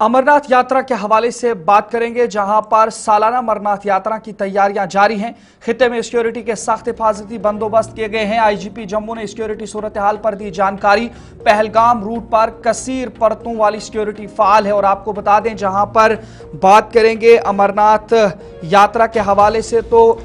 अमरनाथ यात्रा के हवाले से बात करेंगे, जहां पर सालाना अमरनाथ यात्रा की तैयारियां जारी हैं। खित्ते में सिक्योरिटी के सख्त हिफाजती बंदोबस्त किए गए हैं। आईजीपी जम्मू ने सिक्योरिटी सूरत हाल पर दी जानकारी। पहलगाम रूट पर कसीर परतों वाली सिक्योरिटी फाल है। और आपको बता दें, जहां पर बात करेंगे अमरनाथ यात्रा के हवाले से, तो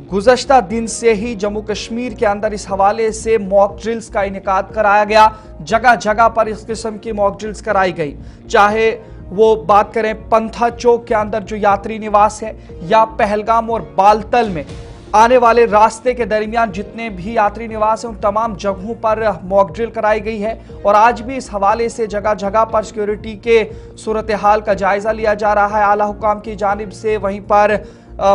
गुज़श्ता दिन से ही जम्मू कश्मीर के अंदर इस हवाले से मॉक ड्रिल्स का इनेकाद कराया गया। जगह जगह पर इस किस्म की मॉक ड्रिल्स कराई गई, चाहे वो बात करें पंथा चौक के अंदर जो यात्री निवास है, या पहलगाम और बालतल में आने वाले रास्ते के दरमियान जितने भी यात्री निवास हैं, उन तमाम जगहों पर मॉक ड्रिल कराई गई है। और आज भी इस हवाले से जगह जगह पर सिक्योरिटी के सूरत हाल का जायजा लिया जा रहा है आला हुकाम की जानिब से। वहीं पर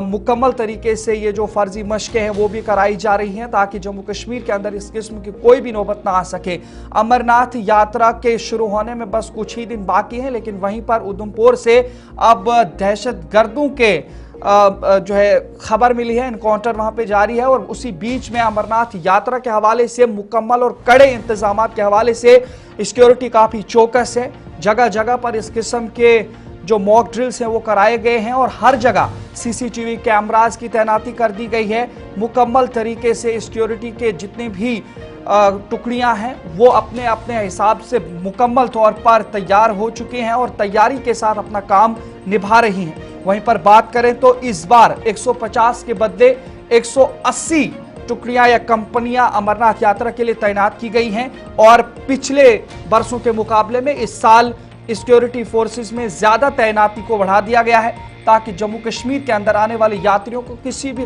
मुकम्मल तरीके से ये जो फर्जी मशकें हैं वो भी कराई जा रही हैं, ताकि जम्मू कश्मीर के अंदर इस किस्म की कोई भी नौबत ना आ सके। अमरनाथ यात्रा के शुरू होने में बस कुछ ही दिन बाकी हैं, लेकिन वहीं पर उधमपुर से अब दहशत गर्दों के जो है खबर मिली है, इनकाउंटर वहां पे जारी है। और उसी बीच में अमरनाथ यात्रा के हवाले से मुकम्मल और कड़े इंतजाम के हवाले से सिक्योरिटी काफी चौकस है। जगह जगह पर इस किस्म के जो मॉक ड्रिल्स हैं वो कराए गए हैं, और हर जगह सीसीटीवी कैमरास की तैनाती कर दी गई है। मुकम्मल तरीके से सिक्योरिटी के जितने भी टुकड़ियां हैं वो अपने अपने हिसाब से मुकम्मल तौर पर तैयार हो चुके हैं और तैयारी के साथ अपना काम निभा रही हैं। वहीं पर बात करें तो इस बार 150 के बदले 180 टुकड़ियां या कंपनियां अमरनाथ यात्रा के लिए तैनात की गई हैं। और पिछले बरसों के मुकाबले में इस साल सिक्योरिटी फोर्सेस में ज्यादा तैनाती को बढ़ा दिया गया है, ताकि जम्मू कश्मीर के अंदर आने वाले यात्रियों को किसी भी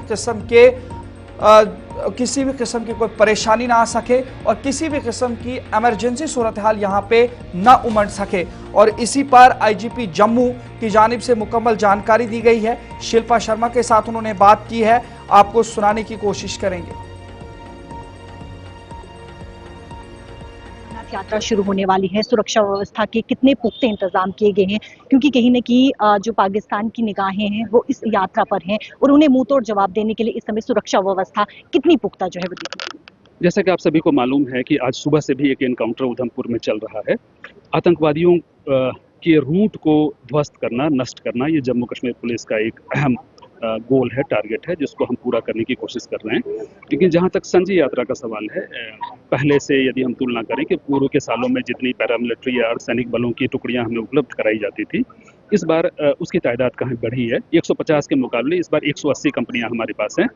किस्म की कोई परेशानी ना आ सके और किसी भी किस्म की इमरजेंसी सूरत हाल यहाँ पे ना उमड़ सके। और इसी पर आईजीपी जम्मू की जानिब से मुकम्मल जानकारी दी गई है। शिल्पा शर्मा के साथ उन्होंने बात की है, आपको सुनाने की कोशिश करेंगे। यात्रा शुरू होने वाली है, सुरक्षा व्यवस्था के कितने पुख्ते इंतजाम किए गए हैं, क्योंकि कहीं न कहीं जो पाकिस्तान की निगाहें हैं वो इस यात्रा पर हैं और उन्हें मुंह तोड़ जवाब देने के लिए इस समय सुरक्षा व्यवस्था कितनी पुख्ता जो है वो दिखी। जैसा कि आप सभी को मालूम है कि आज सुबह से भी एक एनकाउंटर उधमपुर में चल रहा है। आतंकवादियों के रूट को ध्वस्त करना, नष्ट करना, ये जम्मू कश्मीर पुलिस का एक अहम गोल है, टारगेट है, जिसको हम पूरा करने की कोशिश कर रहे हैं। लेकिन जहाँ तक संजय यात्रा का सवाल है, पहले से यदि हम तुलना करें कि पूर्व के सालों में जितनी पैरामिलिट्री या अर्धसैनिक बलों की टुकड़ियां हमें उपलब्ध कराई जाती थी, इस बार उसकी तादाद कहीं बढ़ी है। 150 के मुकाबले इस बार 180 कंपनियां हमारे पास हैं।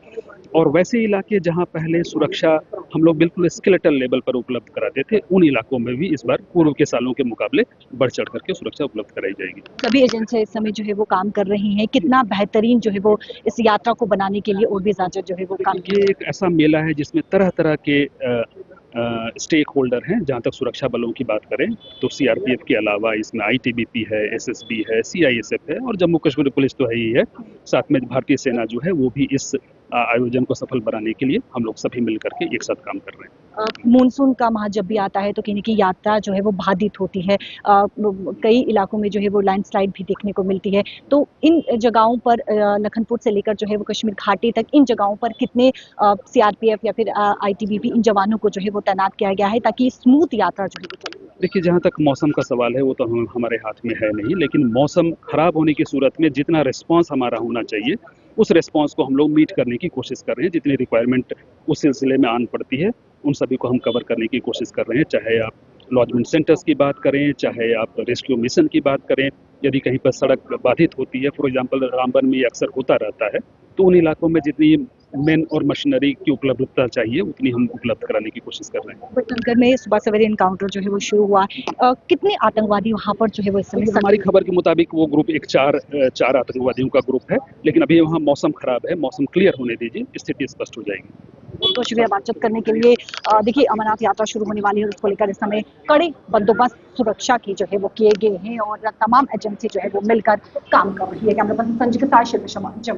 और वैसे इलाके जहां पहले सुरक्षा हम लोग बिल्कुल स्केलेटल लेवल पर उपलब्ध कराते थे, उन इलाकों में भी इस बार पूर्व के सालों के मुकाबले बढ़ चढ़ करके सुरक्षा उपलब्ध कराई जाएगी। सभी एजेंसियां इस समय जो है वो काम कर रही हैं, कितना बेहतरीन जो है वो इस यात्रा को बनाने के लिए और भी ज्यादा जो है वो काम। ये एक ऐसा मेला है जिसमें तरह तरह के स्टेक होल्डर हैं। जहाँ तक सुरक्षा बलों की बात करें तो सीआरपीएफ के अलावा इसमें आईटीबीपी है, एसएसबी है, सीआईएसएफ है और जम्मू कश्मीर पुलिस तो है ही है। साथ में भारतीय सेना जो है वो भी इस आयोजन को सफल बनाने के लिए हम लोग सभी मिलकर के एक साथ काम कर रहे हैं। मानसून का माह जब भी आता है तो कहीं न कहीं यात्रा जो है वो बाधित होती है। कई इलाकों में जो है वो लैंडस्लाइड भी देखने को मिलती है। तो इन जगहों पर लखनपुर से लेकर जो है वो कश्मीर घाटी तक, इन जगहों पर कितने सीआरपीएफ या फिर आईटीबीपी इन जवानों को जो है वो तैनात किया गया है, ताकि स्मूथ यात्रा जो है वो चले? देखिए, जहाँ तक मौसम का सवाल है वो तो हमारे हाथ में है नहीं, लेकिन मौसम खराब होने की सूरत में जितना रिस्पांस हमारा होना चाहिए उस रिस्पांस को हम लोग मीट करने की कोशिश कर रहे हैं। जितनी रिक्वायरमेंट उस सिलसिले में आन पड़ती है उन सभी को हम कवर करने की कोशिश कर रहे हैं। चाहे आप लॉजमेंट सेंटर्स की बात करें, चाहे आप रेस्क्यू मिशन की बात करें, यदि कहीं पर सड़क बाधित होती है, फॉर एग्जांपल रामबन में ये अक्सर होता रहता है, तो उन इलाकों में जितनी मेन और मशीनरी की उपलब्धता चाहिए उतनी हम उपलब्ध कराने की कोशिश कर रहे हैं। बटनगर में सुबह सवेरे एनकाउंटर जो है वो शुरू हुआ। कितने आतंकवादी वहां पर जो है वो इस समय? हमारी खबर के मुताबिक वो ग्रुप एक चार आतंकवादियों का ग्रुप है, लेकिन अभी वहाँ मौसम खराब है, मौसम क्लियर होने दीजिए, स्थिति स्पष्ट हो जाएगी। तो शुक्रिया बातचीत करने के लिए। देखिए, अमरनाथ यात्रा शुरू होने वाली है, उसको लेकर इस समय कड़े बंदोबस्त सुरक्षा की जो है वो किए गए हैं और तमाम एजेंसी जो है वो मिलकर काम कर रही है। कैमरा पर्सन संजय के साथ शिल्पा शर्मा, जम्मू।